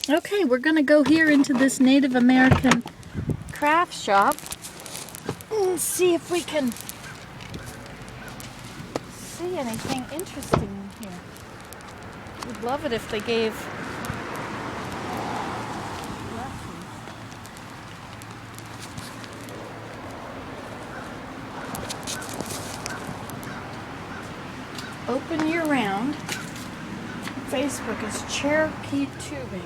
Okay, we're gonna go here into this Native American craft shop and see if we can see anything interesting in here. We'd love it if they gave lessons. Open year round. Facebook is Cherokee Tubing.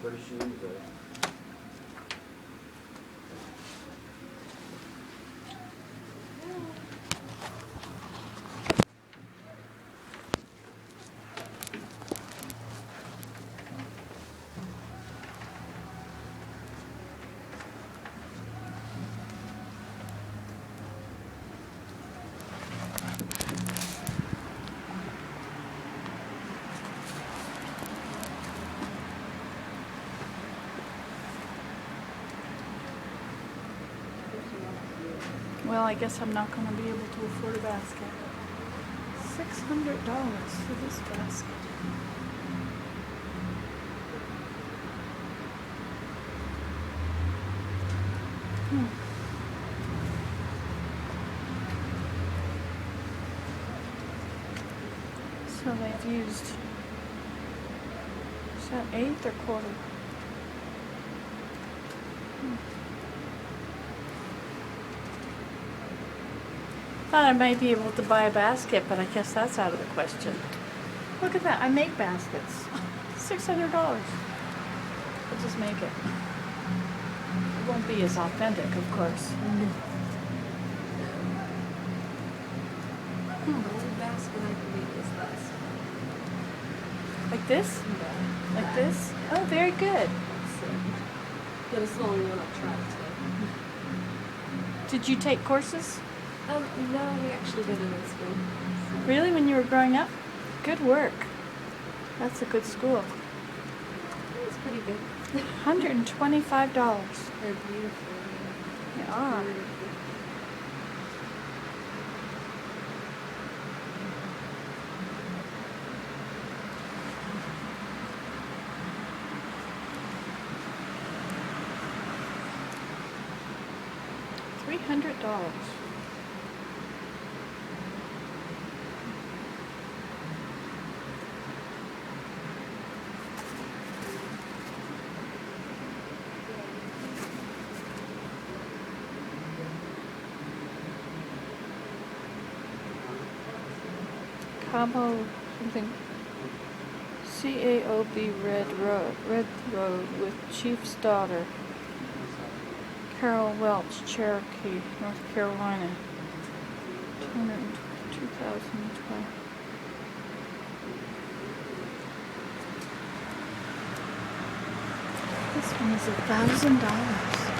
What does she use there? Well, I guess I'm not going to be able to afford a basket. $600 for this basket. So they've used, is that eighth or quarter? Thought I might be able to buy a basket, but I guess that's out of the question. Look at that, I make baskets. $600. I'll just make it. It won't be as authentic, of course. The only basket I can make is this. Like this? Yeah. Like this? Oh, very good. But it's the only one I've tried Did you take courses? to. No, we actually did it in school. Really, when you were growing up? Good work. That's a good school. It's pretty good. $125. They're beautiful. They are. $300. Cabo something. CAOB Red Road with Chief's daughter. Carol Welch, Cherokee, North Carolina. 2012. This one is $1,000.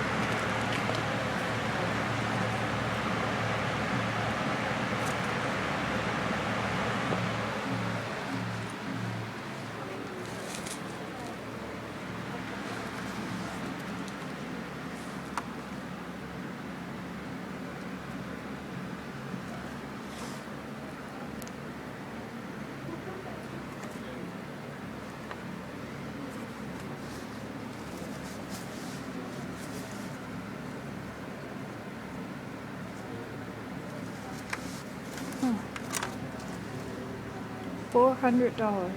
$400.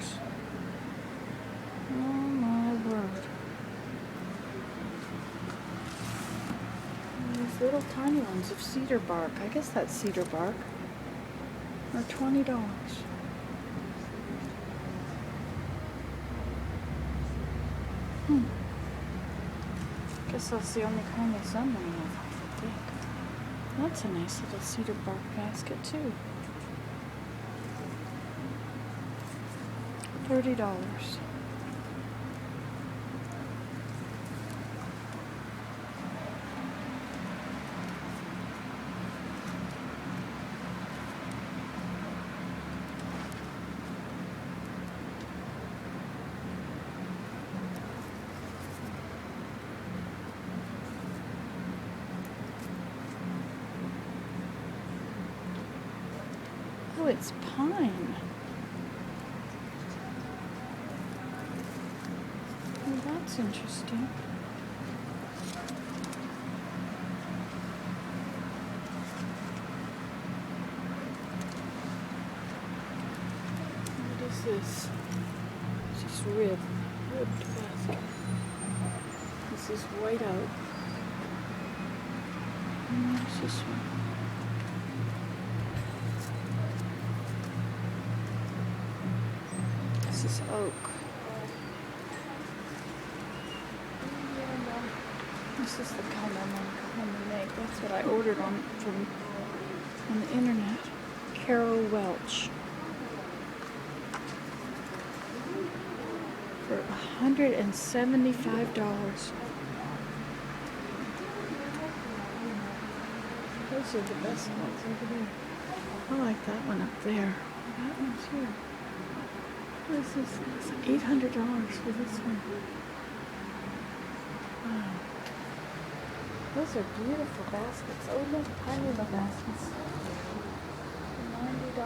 Oh my word. And these little tiny ones of cedar bark. I guess that's cedar bark. Are $20. Guess that's the only kind of sun we have, I think. That's a nice little cedar bark basket too. $30. Oh, it's pine. Oh, that's interesting. What is this? It's just ribbed basket. This is white oak. And what's this one? This is oak. This is the color I'm going to make. That's what I ordered on the internet. Carol Welch. For $175. Those are the best ones over there. I like that one up there. That one's here. What is this? It's $800 for this one. Wow. Those are beautiful baskets. Oh, look, tiny little baskets. $90.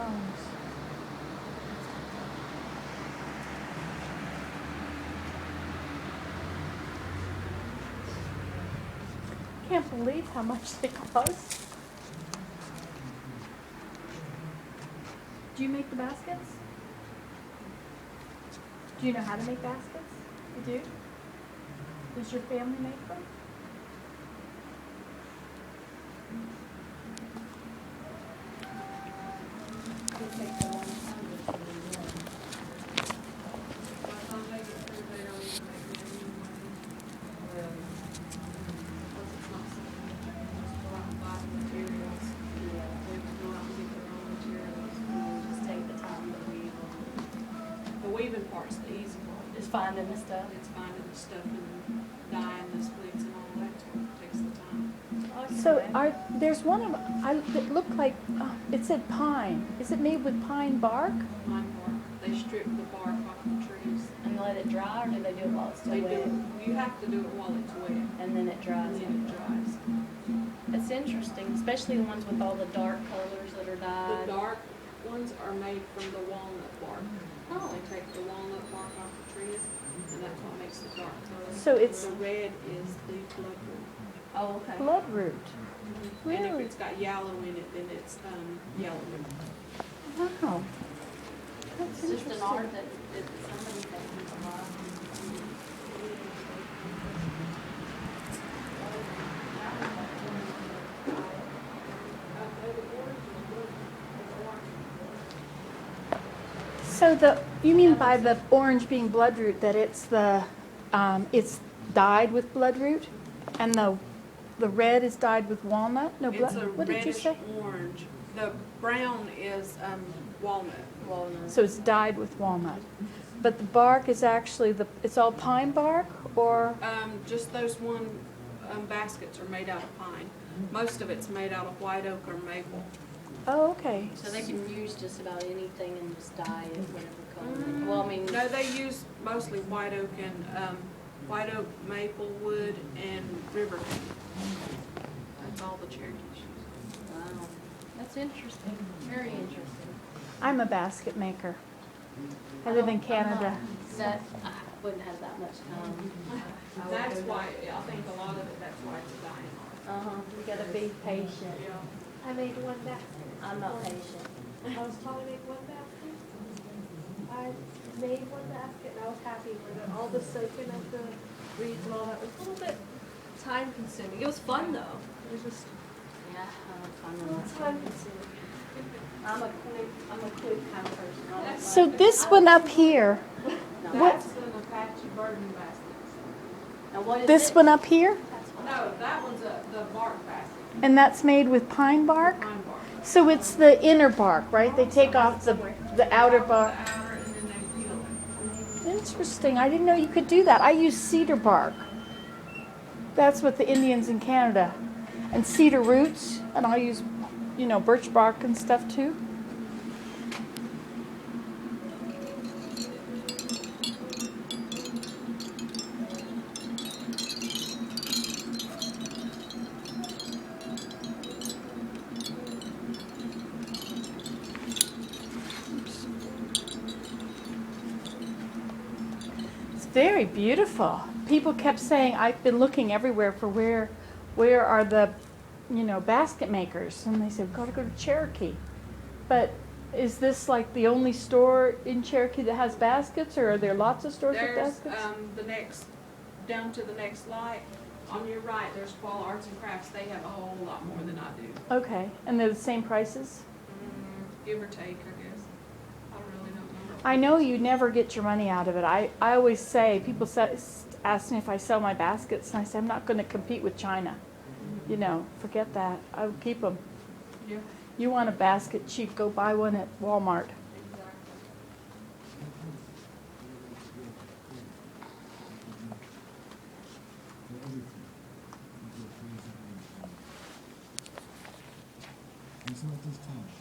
Can't believe how much they cost. Do you make the baskets? Do you know how to make baskets? You do? Does your family make them? Weaving part's the easy part. Just finding the stuff. It's finding the stuff and dyeing the splits and all that. It takes the time. So there's one of it looked like it said pine. Is it made with pine bark? Pine bark. They strip the bark off the trees. And let it dry, or do they do it while it's still They wet? do. You have to do it while it's wet. And then it dries. And then it dries. It's interesting, especially the ones with all the dark colors that are dyed. The dark ones are made from the walnut bark. Oh. They take the walnut bark off the trees, and that's what makes the dark color. So it's- the red is the bloodroot. Oh, okay. Bloodroot. And if Really? it's got yellow in it, then it's yellow root. Wow. That's It's just interesting. an art that somebody thinks a lot. So you mean by the orange being bloodroot that it's it's dyed with bloodroot, and the red is dyed with walnut? No, It's a what did you reddish say? orange. The brown is walnut. Walnut. So it's dyed with walnut, but the bark is actually it's all pine bark, or Just those one baskets are made out of pine. Most of it's made out of white oak or maple. oh, okay. So they can use just about anything and just dye it whatever color. Well, I mean, No, they use mostly white oak and white oak, maple wood, and river cane. That's all the Cherokees use. wow, that's interesting. Very interesting. I'm a basket maker. I live in Canada. That I wouldn't have that much time. That's why, I think a lot of it, that's why it's dying off. You gotta be patient. Yeah. I made one basket. I'm not patient. I was taught to make one basket. I made one basket and I was happy with it. All the soaking of the reeds and all that was a little bit time consuming. It was fun though. It was just Yeah, I'm a little time consuming. I'm a quick kind of person. I don't So like- this one up here, what? That's an Apache burden basket. Now what is This it? one up here, No, that one's the bark basket, and that's made with pine bark. pine bark. So it's the inner bark, right? They take off the outer bark. The outer and then they peel Interesting. I didn't know you could do that. I use cedar bark. That's what the Indians in Canada. And cedar roots. And I'll use, birch bark and stuff too. Very beautiful. People kept saying, I've been looking everywhere for where are the, basket makers? And they said, we've got to go to Cherokee. But is this like the only store in Cherokee that has baskets, or are there lots of stores with There's, baskets? down to the next light, on your right, there's Koala Arts and Crafts. They have a whole lot more than I do. Okay, and they're the same prices? Give or take, I guess. I really don't know. I know you never get your money out of it. I always say, people ask me if I sell my baskets, and I say, I'm not going to compete with China. Forget that. I'll keep them. Yeah, You want a basket cheap, go buy one at Walmart. exactly. It's not this time.